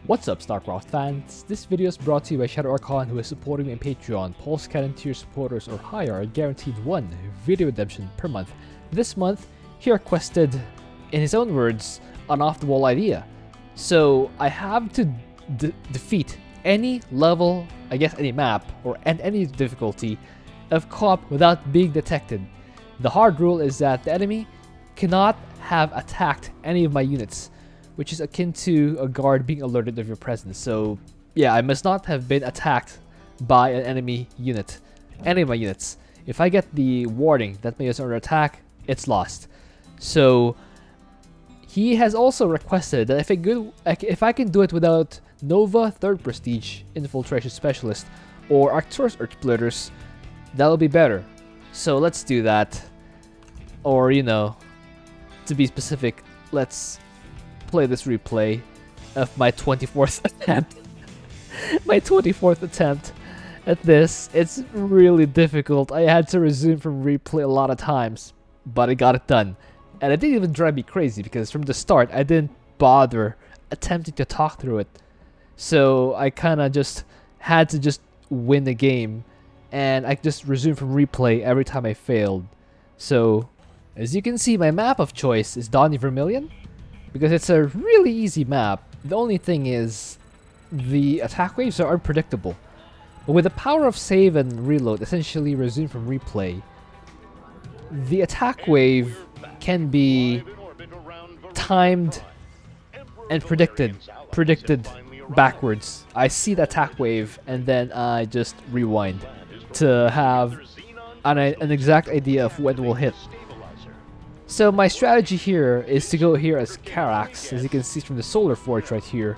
What's up, Starcraft fans? This video is brought to you by ShadowArchon, who is supporting me on Patreon. Pulse Cannon tier supporters or higher are guaranteed one video redemption per month. This month, he requested, in his own words, an off-the-wall idea. So I have to defeat any level, I guess any map, or any difficulty of co-op without being detected. The hard rule is that the enemy cannot have attacked any of my units, which is akin to a guard being alerted of your presence. So yeah, I must not have been attacked by an enemy unit, any of my units. If I get the warning that my units are under attack, it's lost. So he has also requested that if I can do it without Nova 3rd Prestige Infiltration Specialist or Arcturus Earthsplitters, that'll be better. So let's do that. Or, you know, to be specific, let's play this replay of my 24th attempt. My 24th attempt at this. It's really difficult. I had to resume from replay a lot of times, but I got it done. And it didn't even drive me crazy because from the start I didn't bother attempting to talk through it. So I kind of just had to just win the game, and I just resumed from replay every time I failed. So as you can see, my map of choice is Vermillion, because it's a really easy map. The only thing is the attack waves are unpredictable. But with the power of save and reload, essentially resume from replay, the attack wave can be timed and predicted backwards. I see the attack wave and then I just rewind to have an exact idea of when it will hit. So my strategy here is to go here as Carax, as you can see from the Solar Forge right here.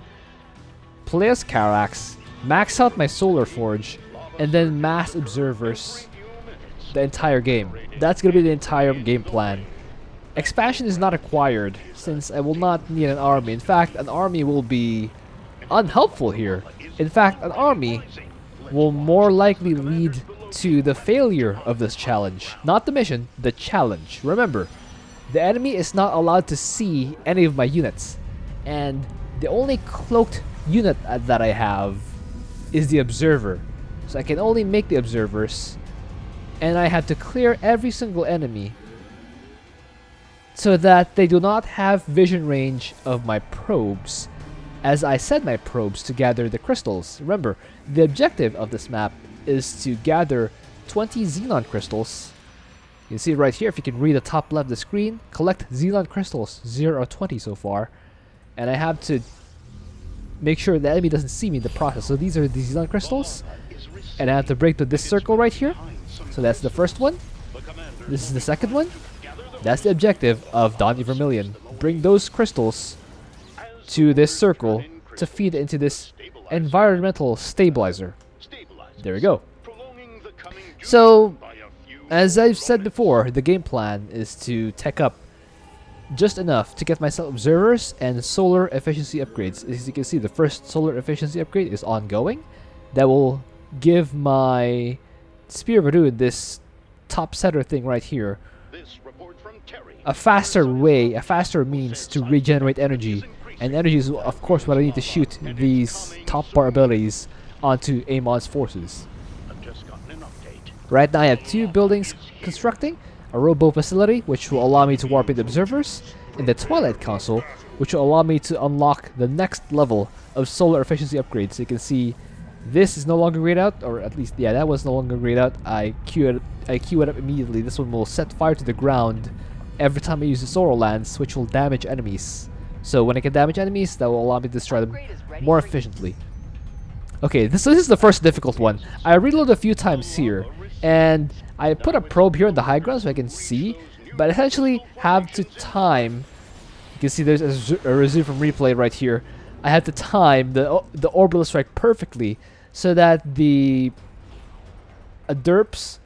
Play as Carax, max out my Solar Forge, and then mass observers the entire game. That's gonna be the entire game plan. Expansion is not acquired, since I will not need an army. In fact, an army will be unhelpful here. In fact, an army will more likely lead to the failure of this challenge. Not the mission, the challenge. Remember, the enemy is not allowed to see any of my units, and the only cloaked unit that I have is the observer. So I can only make the observers, and I have to clear every single enemy so that they do not have vision range of my probes, as I set my probes to gather the crystals. Remember, the objective of this map is to gather 20 Xenon crystals. You can see right here, if you can read the top left of the screen, collect Xenon crystals, 0 out of 20 so far. And I have to make sure the enemy doesn't see me in the process. So these are the Xenon crystals, and I have to break through this circle right here. So that's the first one. This is the second one. That's the objective of Vermillion. Bring those crystals to this circle to feed into this environmental stabilizer. There we go. So, as I've said before, the game plan is to tech up just enough to get myself observers and solar efficiency upgrades. As you can see, the first solar efficiency upgrade is ongoing. That will give my Spear of Adun, this top setter thing right here, a faster way, a faster means to regenerate energy. And energy is, of course, what I need to shoot these top bar abilities onto Amon's forces. Right now I have 2 buildings constructing, a robo facility which will allow me to warp in the observers, and the Twilight Council which will allow me to unlock the next level of solar efficiency upgrades. So you can see this is no longer grayed out, or at least, yeah, that was no longer grayed out. I queue it up immediately. This one will set fire to the ground every time I use the solar lance, which will damage enemies. So when I can damage enemies, that will allow me to destroy them more efficiently. Okay, this is the first difficult one. I reload a few times here, and I put a probe here on the high ground so I can see, but essentially have to time. You can see there's a resume from replay right here. I have to time the orbital strike perfectly so that the derps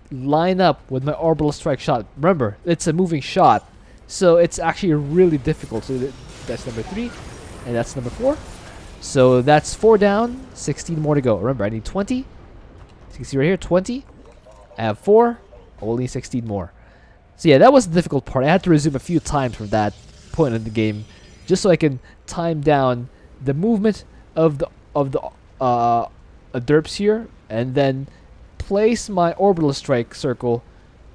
line up with my orbital strike shot. Remember, it's a moving shot, so it's actually really difficult. So that's number 3, and that's number 4. So that's 4 down, 16 more to go. Remember, I need 20. You can see right here, 20. I have 4, only 16 more. So yeah, that was the difficult part. I had to resume a few times from that point in the game, just so I can time down the movement of the derps here, and then place my orbital strike circle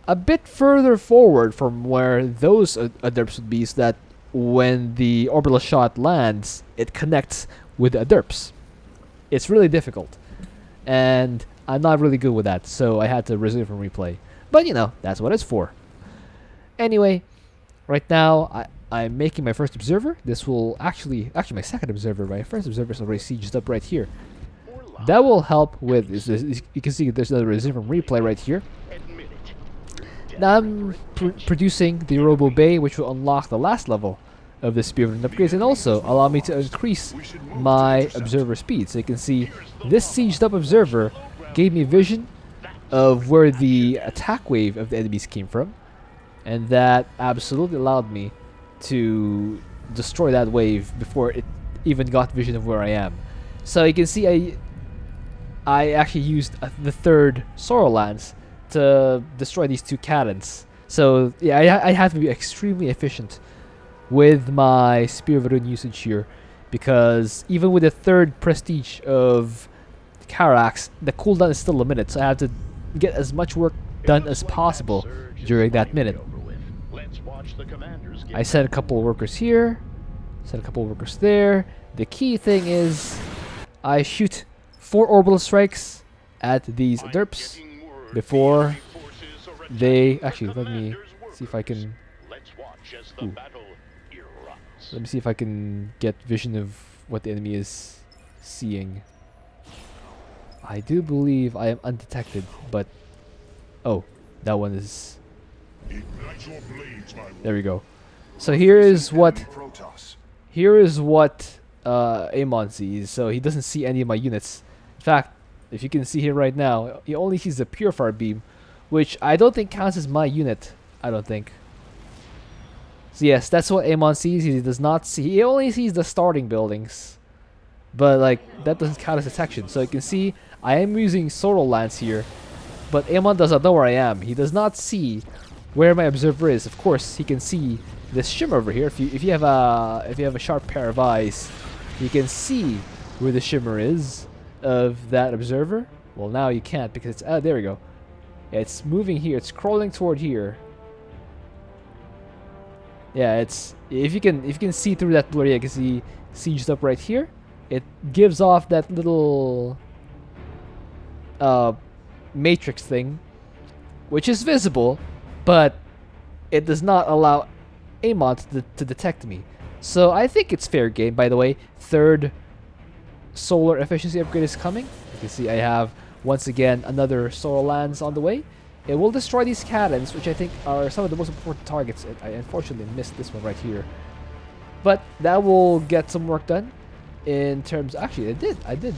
a bit further forward from where those derps would be, so that when the orbital shot lands, it connects with the derps. It's really difficult, and I'm not really good with that, so I had to resume from replay. But you know, that's what it's for. Anyway, right now I'm making my first observer. This will actually my second observer. My first observer is already sieged up right here. That will help with you can see there's another resume from replay right here. Now I'm producing the Robo Bay, which will unlock the last level of the Spear of upgrades, and also allow me to increase my observer speed. So you can see this sieged up observer gave me vision of where the attack wave of the enemies came from, and that absolutely allowed me to destroy that wave before it even got vision of where I am. So you can see I actually used the third Sorrow Lance to destroy these two cannons. So yeah, I have to be extremely efficient with my Spear of Rune usage here, because even with the third prestige of Carax, the cooldown is still a minute, so I have to get as much work done as possible during that minute. I sent a couple of workers here, sent a couple of workers there. The key thing is I shoot 4 orbital strikes at these derps before they actually, let me see if I can let me see if I can get vision of what the enemy is seeing. I do believe I am undetected, but oh, that one is there we go. So here is what Amon sees. So he doesn't see any of my units. In fact, if you can see here right now, he only sees the Purifier Beam, which I don't think counts as my unit. I don't think. So yes, that's what Amon sees. He does not see. He only sees the starting buildings, but like that doesn't count as detection. So you can see I am using Sorrow Lance here, but Amon does not know where I am. He does not see where my observer is. Of course, he can see this shimmer over here. If you have a sharp pair of eyes, you can see where the shimmer is of that observer. Well, now you can't because it's there we go. Yeah, it's moving here. It's crawling toward here. Yeah, it's if you can see through that blur, yeah, you can see sieged up right here. It gives off that little matrix thing, which is visible, but it does not allow Amon to detect me. So I think it's fair game. By the way, third solar efficiency upgrade is coming. You can see I have once again another Sorrow Lance on the way. It will destroy these cannons, which I think are some of the most important targets. I unfortunately missed this one right here, but that will get some work done. In terms, actually, I did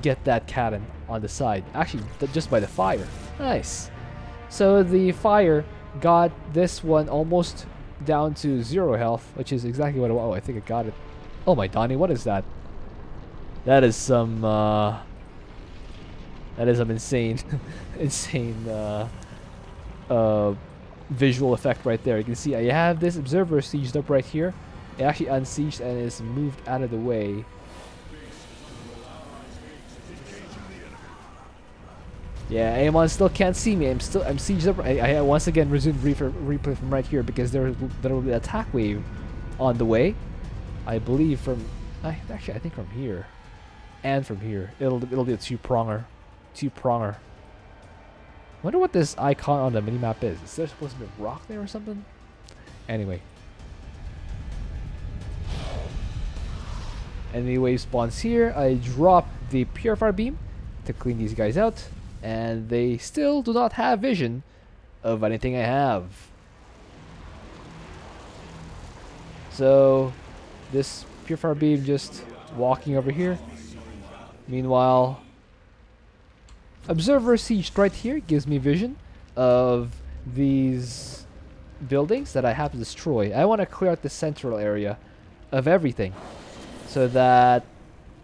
get that cannon on the side. Actually, just by the fire. Nice. So the fire got this one almost down to 0 health, which is exactly what I want. Oh, I think I got it. Oh my Donnie, what is that? That is some insane insane visual effect right there. You can see I have this observer sieged up right here. It actually unsieged and is moved out of the way. Yeah, Amon still can't see me. I'm sieged up. I once again resumed replay from right here because there will be an attack wave on the way. I believe from actually I think from here and from here. It'll be a two-pronger. Wonder what this icon on the minimap is. Is there supposed to be a rock there or something? Anyway. Enemy wave spawns here. I drop the Purifier Beam to clean these guys out. And they still do not have vision of anything I have. So this Purifier Beam just walking over here. Meanwhile, Observer sieged right here gives me vision of these buildings that I have to destroy. I want to clear out the central area of everything so that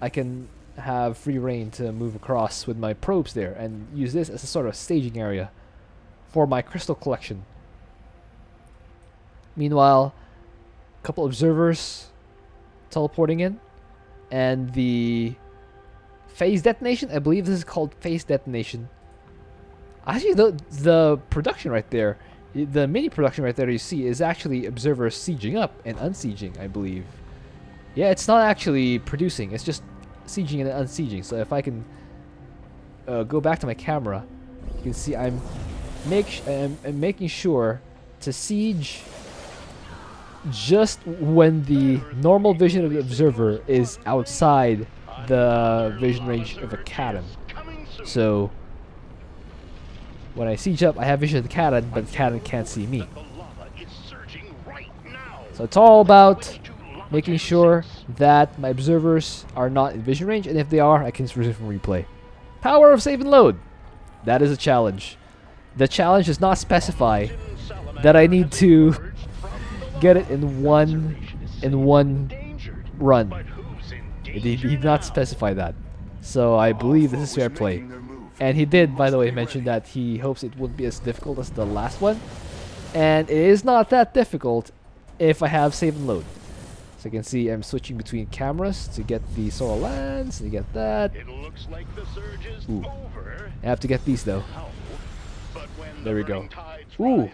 I can have free reign to move across with my probes there and use this as a sort of staging area for my crystal collection. Meanwhile, a couple observers teleporting in. and the phase detonation. I believe this is called phase detonation. Actually, the production right there, the mini production right there you see is actually observers sieging up and unsieging, I believe. Yeah, it's not actually producing, it's just sieging and unsieging. So if I can go back to my camera, you can see I'm making sure to siege just when the normal vision of the observer is outside the vision range of a cannon. So when I siege up, I have vision of the cannon, but the cannon can't see me. So it's all about making sure that my observers are not in vision range, and if they are, I can resume from replay. Power of save and load. That is a challenge. The challenge does not specify that I need to get it in one run. It did not specify that. So I believe this is fair play. And he did, by the way, mention that he hopes it wouldn't be as difficult as the last one. And it is not that difficult if I have save and load. So you can see I'm switching between cameras to get the solar lens, to get that. Ooh. I have to get these though. There we go. Ooh.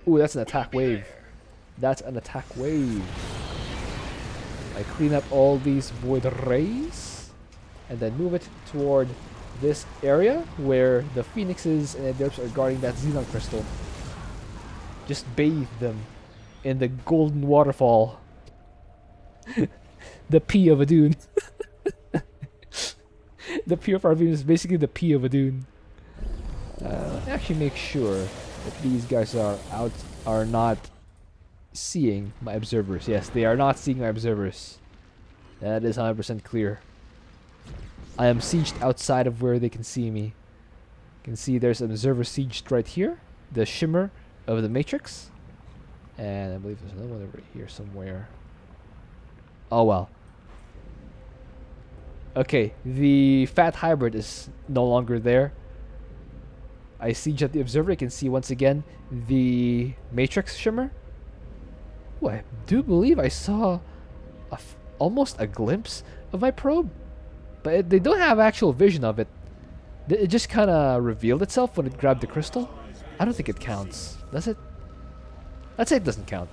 Ooh, that's an attack wave. That's an attack wave. I clean up all these void rays and then move it toward this area where the phoenixes and the derps are guarding that xenon crystal. Just bathe them in the golden waterfall. The pee of a dune. The pee of our Venus is basically the pee of a dune. Actually make sure that these guys are not seeing my observers. Yes, they are not seeing my observers. That is 100% clear. I am sieged outside of where they can see me. You can see there's an observer sieged right here. The shimmer of the matrix. And I believe there's another one over here somewhere. Oh well. Okay, the fat hybrid is no longer there. I siege at the observer. You can see once again the matrix shimmer. Ooh, I do believe I saw almost a glimpse of my probe. But they don't have actual vision of it. It just kind of revealed itself when it grabbed the crystal. I don't think it counts. Does it? I'd say it doesn't count.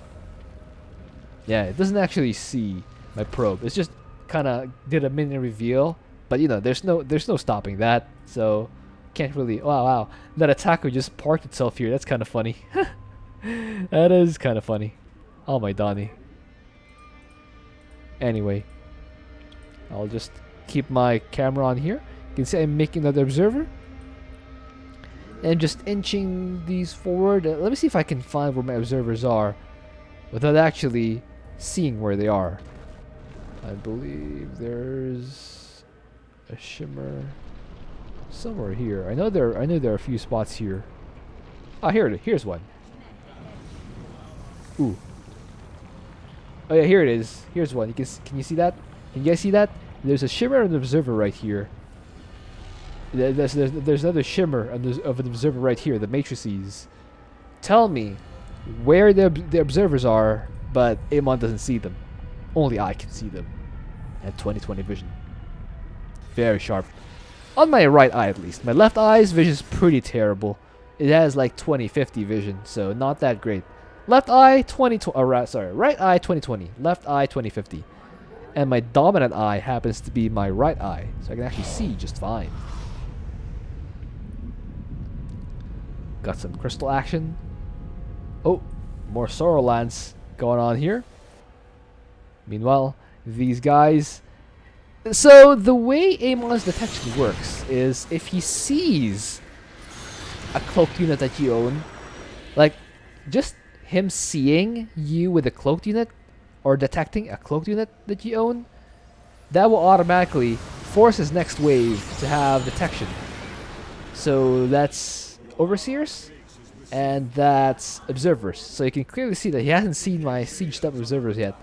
Yeah, it doesn't actually see my probe. It's just kind of did a mini reveal. But you know, there's no stopping that. So can't really. Wow. That attacker just parked itself here. That's kind of funny. That is kind of funny. Oh my Donnie. Anyway, I'll just keep my camera on here. You can see I'm making another observer. And just inching these forward. Let me see if I can find where my observers are without actually seeing where they are. I believe there's a shimmer somewhere here. I know there are a few spots here. Ah, here's one. Ooh. Oh yeah, here it is. Here's one. Can you see that? Can you guys see that? There's a shimmer and an observer right here. There's another shimmer of an observer right here, the matrices. Tell me where the observers are, but Amon doesn't see them. Only I can see them. At 20/20 vision. Very sharp. On my right eye at least. My left eye's vision is pretty terrible. It has like 20/50 vision, so not that great. Left eye 20/20. Right eye 20/20. Left eye 20/50. And my dominant eye happens to be my right eye, so I can actually see just fine. Got some crystal action. Oh, more Sorrow Lance going on here. Meanwhile, these guys. So the way Amon's detection works is if he sees a cloaked unit that you own, like just him seeing you with a cloaked unit or detecting a cloaked unit that you own, that will automatically force his next wave to have detection. So that's Overseers and that's Observers. So you can clearly see that he hasn't seen my sieged up Observers yet,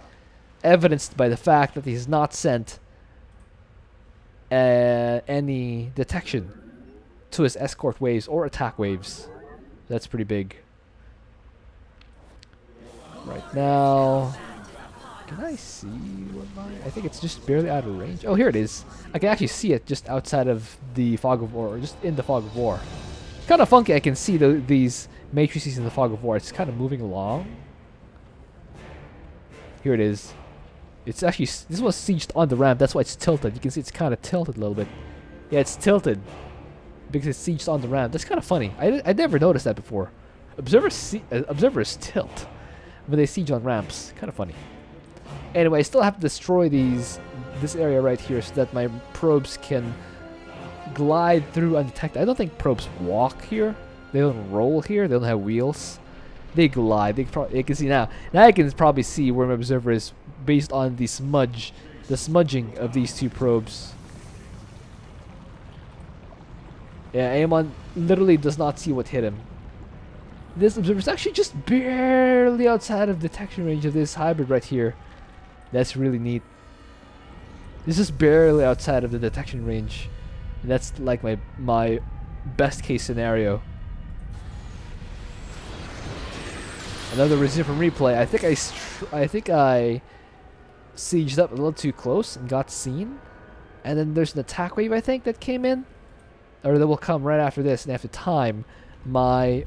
evidenced by the fact that he's not sent any detection to his escort waves or attack waves. That's pretty big. Right now, Can I see what I think it's just barely out of range. Oh, here it is. I can actually see it just outside of the fog of war, or just in the fog of war. It's kind of funky. I can see these matrices in the fog of war. It's kind of moving along. Here it is. It's actually, this was sieged on the ramp. That's why it's tilted. You can see it's kind of tilted a little bit. Yeah, it's tilted because it's sieged on the ramp. That's kind of funny. I never noticed that before. Observers tilt when they siege on ramps. Kind of funny. Anyway, I still have to destroy this area right here so that my probes can glide through undetected. I don't think probes walk here. They don't roll here. They don't have wheels. They glide. You can see now. Now I can probably see where my observer is based on the smudging of these two probes. Yeah, Amon literally does not see what hit him. This observer is actually just barely outside of detection range of this hybrid right here. That's really neat. This is barely outside of the detection range. And that's like my best case scenario. Another resume from replay. I think I sieged up a little too close and got seen. And then there's an attack wave I think that came in, or that will come right after this, and I have to time my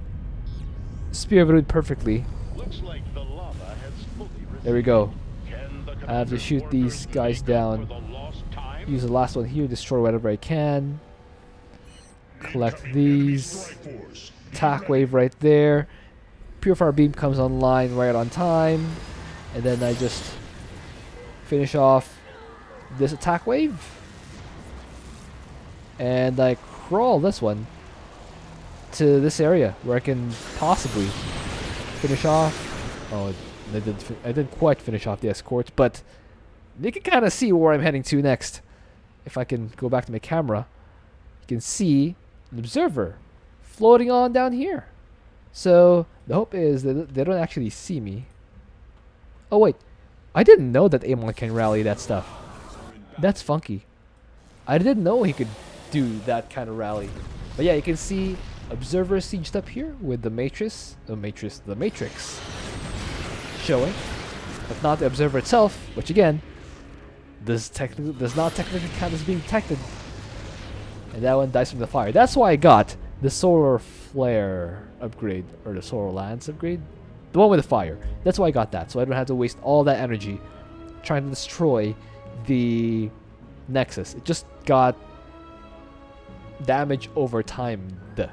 spear of Rude perfectly. Looks like the lava has fully there we go. I have to shoot these guys down. Use the last one here, destroy whatever I can. Collect these. Attack wave right there. Purifier beam comes online right on time. And then I just finish off this attack wave. And I crawl this one to this area where I can possibly finish off. Oh, I didn't quite finish off the escort, but you can kind of see where I'm heading to next. If I can go back to my camera, you can see an observer floating on down here. So the hope is that they don't actually see me. Oh wait, I didn't know that Amon can rally that stuff. That's funky. I didn't know he could do that kind of rally. But yeah, you can see observer sieged up here with the matrix showing, but not the observer itself, which again does not technically count as being detected. And that one dies from the fire. That's why I got the solar flare upgrade, or the solar lance upgrade, the one with the fire. That's why I got that, so I don't have to waste all that energy trying to destroy the nexus. It just got damage over time. Duh.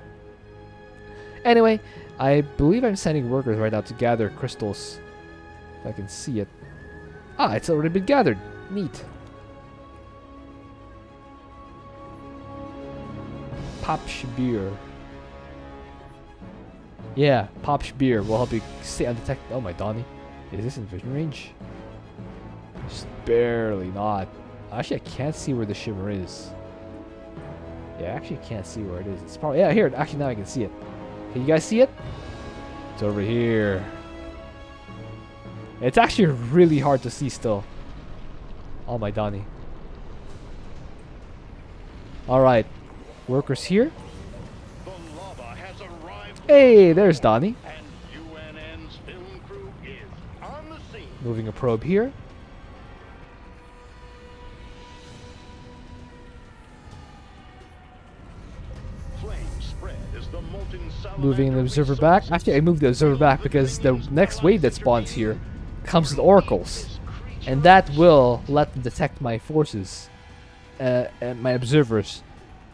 Anyway, I believe I'm sending workers right now to gather crystals. If I can see it. Ah, it's already been gathered. Neat. Popschbeer. Yeah, Popschbeer will help you stay undetected. Oh my Donnie. Is this in vision range? Just barely not. Actually, I can't see where the shimmer is. Yeah, I actually can't see where it is. It's probably, yeah, here. Actually, now I can see it. Can you guys see it? It's over here. It's actually really hard to see still. Oh my Donnie. Alright. Workers here. Hey, there's Donnie. Moving a probe here. Moving the observer back. Actually, I moved the observer back because the next wave that spawns here comes with oracles. And that will let them detect my forces. And my observers,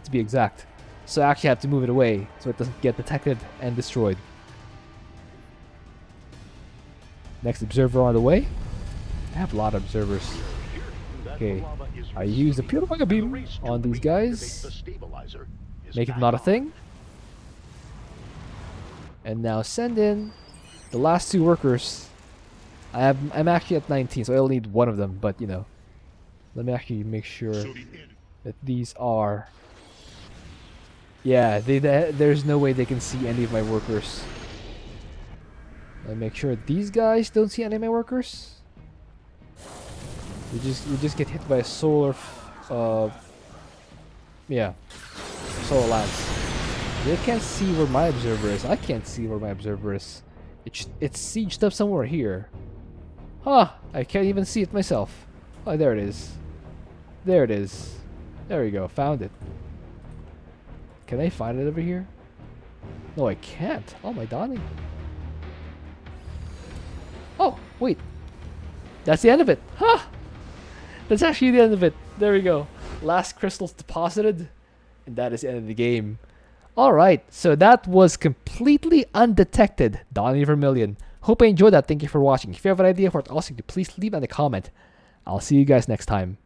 to be exact. So I actually have to move it away so it doesn't get detected and destroyed. Next observer on the way. I have a lot of observers. Okay, I use the purifier beam on these guys. Make it not a thing. And now send in the last two workers. I'm actually at 19, so I'll need one of them, but you know. Let me actually make sure that these are... Yeah, there's no way they can see any of my workers. Let me make sure these guys don't see any of my workers. We just get hit by a solar... yeah. Solar lance. They can't see where my observer is. I can't see where my observer is. It's sieged up somewhere here. Huh, I can't even see it myself. Oh, there it is. There it is. There we go, found it. Can I find it over here? No, I can't. Oh my darling. Oh, wait. That's the end of it. Huh! That's actually the end of it. There we go. Last crystals deposited. And that is the end of the game. Alright, so that was completely undetected Donnie Vermillion. Hope you enjoyed that. Thank you for watching. If you have an idea for what else you could, please leave in the comment. I'll see you guys next time.